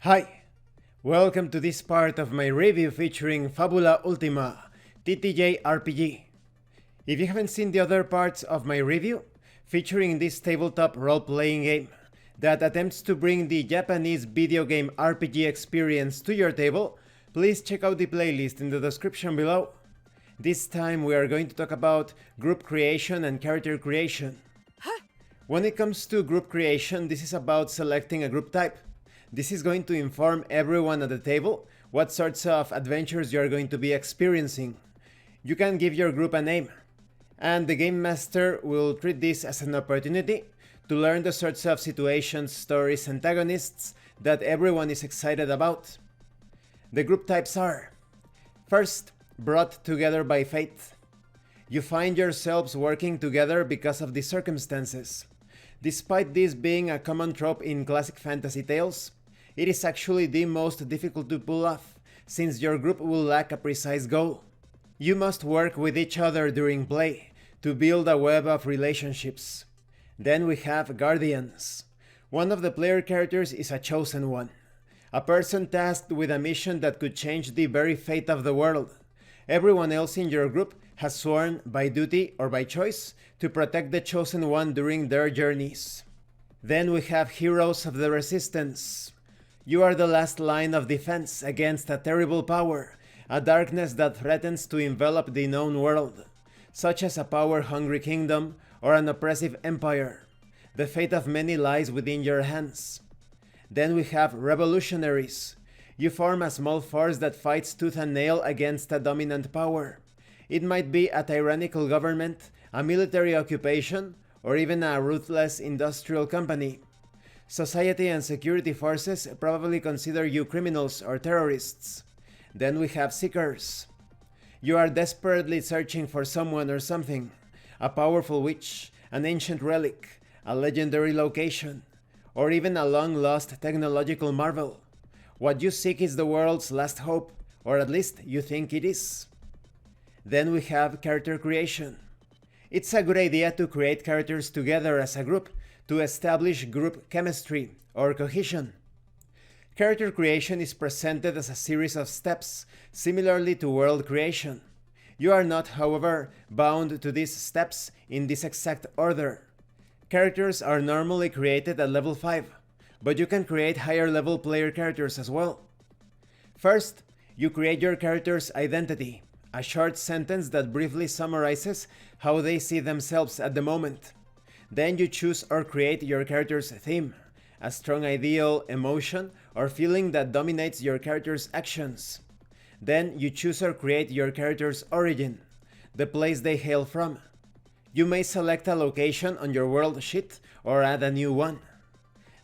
Hi, welcome to this part of my review featuring Fabula Ultima TTJRPG. If you haven't seen the other parts of my review, featuring this tabletop role-playing game that attempts to bring the Japanese video game RPG experience to your table, please check out the playlist in the description below. This time we are going to talk about group creation and character creation. When it comes to group creation, this is about selecting a group type. This is going to inform everyone at the table what sorts of adventures you are going to be experiencing. You can give your group a name, and the game master will treat this as an opportunity to learn the sorts of situations, stories, antagonists that everyone is excited about. The group types are: first, brought together by fate. You find yourselves working together because of the circumstances. Despite this being a common trope in classic fantasy tales, it is actually the most difficult to pull off, since your group will lack a precise goal. You must work with each other during play to build a web of relationships. Then we have guardians. One of the player characters is a chosen one, a person tasked with a mission that could change the very fate of the world. Everyone else in your group has sworn, by duty or by choice, to protect the chosen one during their journeys. Then we have heroes of the resistance. You are the last line of defense against a terrible power, a darkness that threatens to envelop the known world, such as a power-hungry kingdom or an oppressive empire. The fate of many lies within your hands. Then we have revolutionaries. You form a small force that fights tooth and nail against a dominant power. It might be a tyrannical government, a military occupation, or even a ruthless industrial company. Society and security forces probably consider you criminals or terrorists. Then we have seekers. You are desperately searching for someone or something, a powerful witch, an ancient relic, a legendary location, or even a long-lost technological marvel. What you seek is the world's last hope, or at least you think it is. Then we have character creation. It's a good idea to create characters together as a group to establish group chemistry or cohesion. Character creation is presented as a series of steps, similarly to world creation. You are not, however, bound to these steps in this exact order. Characters are normally created at level 5, but you can create higher level player characters as well. First, you create your character's identity, a short sentence that briefly summarizes how they see themselves at the moment. Then you choose or create your character's theme, a strong ideal, emotion, or feeling that dominates your character's actions. Then you choose or create your character's origin, the place they hail from. You may select a location on your world sheet or add a new one.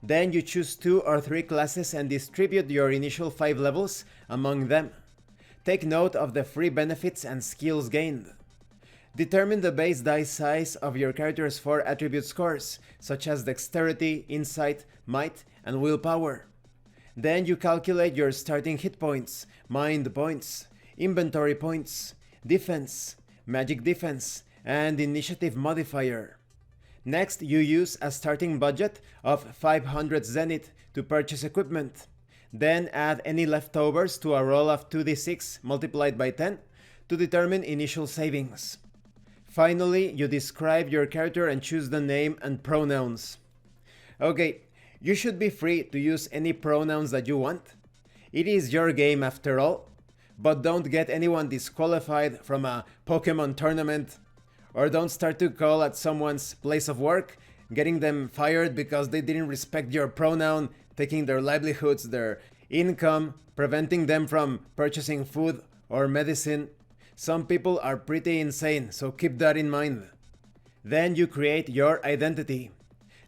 Then you choose 2 or 3 classes and distribute your initial 5 levels among them. Take note of the free benefits and skills gained. Determine the base dice size of your character's 4 attribute scores, such as dexterity, insight, might, and willpower. Then you calculate your starting hit points, mind points, inventory points, defense, magic defense, and initiative modifier. Next, you use a starting budget of 500 zenith to purchase equipment. Then add any leftovers to a roll of 2d6 multiplied by 10 to determine initial savings. Finally, you describe your character and choose the name and pronouns. Okay, you should be free to use any pronouns that you want. It is your game after all, but don't get anyone disqualified from a Pokemon tournament, or don't start to call at someone's place of work, getting them fired because they didn't respect your pronoun, taking their livelihoods, their income, preventing them from purchasing food or medicine. Some people are pretty insane, so keep that in mind. Then you create your identity.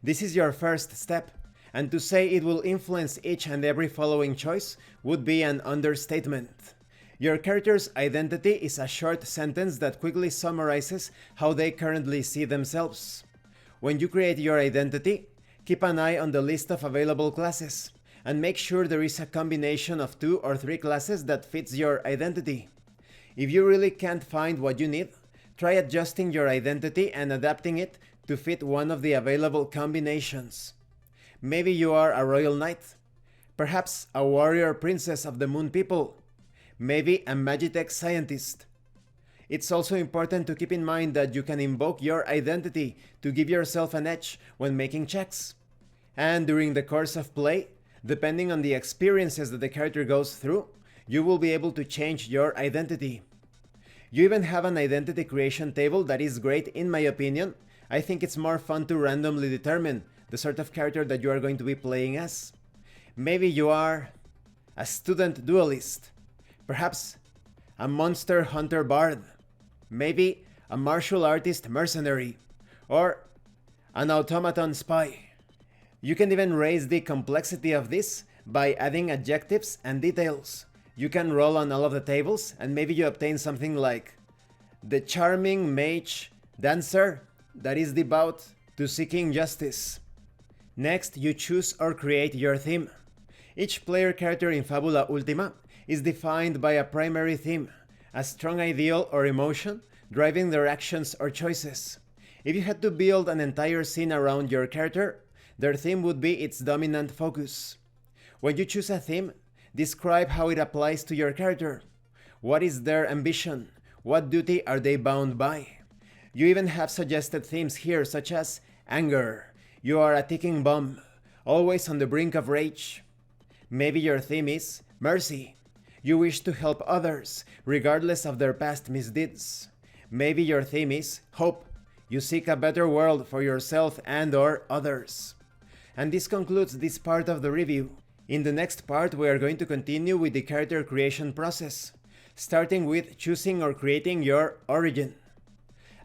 This is your first step, and to say it will influence each and every following choice would be an understatement. Your character's identity is a short sentence that quickly summarizes how they currently see themselves. When you create your identity, keep an eye on the list of available classes, and make sure there is a combination of 2 or 3 classes that fits your identity. If you really can't find what you need, try adjusting your identity and adapting it to fit one of the available combinations. Maybe you are a royal knight. Perhaps a warrior princess of the Moon People. Maybe a Magitech scientist. It's also important to keep in mind that you can invoke your identity to give yourself an edge when making checks. And during the course of play, depending on the experiences that the character goes through, you will be able to change your identity. You even have an identity creation table that is great in my opinion. I think it's more fun to randomly determine the sort of character that you are going to be playing as. Maybe you are a student duelist, perhaps a monster hunter bard, maybe a martial artist mercenary, or an automaton spy. You can even raise the complexity of this by adding adjectives and details. You can roll on all of the tables and maybe you obtain something like the charming mage dancer that is devout to seeking justice. Next, you choose or create your theme. Each player character in Fabula Ultima is defined by a primary theme, a strong ideal or emotion driving their actions or choices. If you had to build an entire scene around your character, their theme would be its dominant focus. When you choose a theme, describe how it applies to your character. What is their ambition? What duty are they bound by? You even have suggested themes here such as anger. You are a ticking bomb, always on the brink of rage. Maybe your theme is mercy. You wish to help others, regardless of their past misdeeds. Maybe your theme is hope. You seek a better world for yourself and/or others. And this concludes this part of the review. In the next part, we are going to continue with the character creation process, starting with choosing or creating your origin.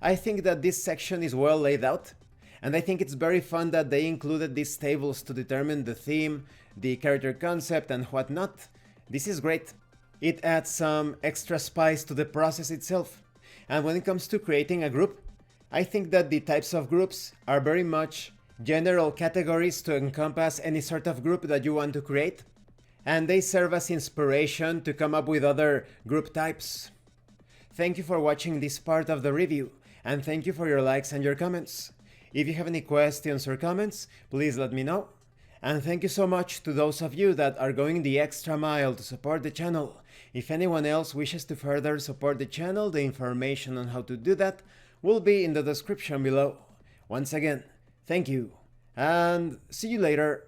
I think that this section is well laid out, and I think it's very fun that they included these tables to determine the theme, the character concept, and whatnot. This is great. It adds some extra spice to the process itself. And when it comes to creating a group, I think that the types of groups are very much general categories to encompass any sort of group that you want to create, and they serve as inspiration to come up with other group types. Thank you for watching this part of the review, and thank you for your likes and your comments. If you have any questions or comments, please let me know. And thank you so much to those of you that are going the extra mile to support the channel. If anyone else wishes to further support the channel, the information on how to do that will be in the description below. Once again, thank you, and see you later.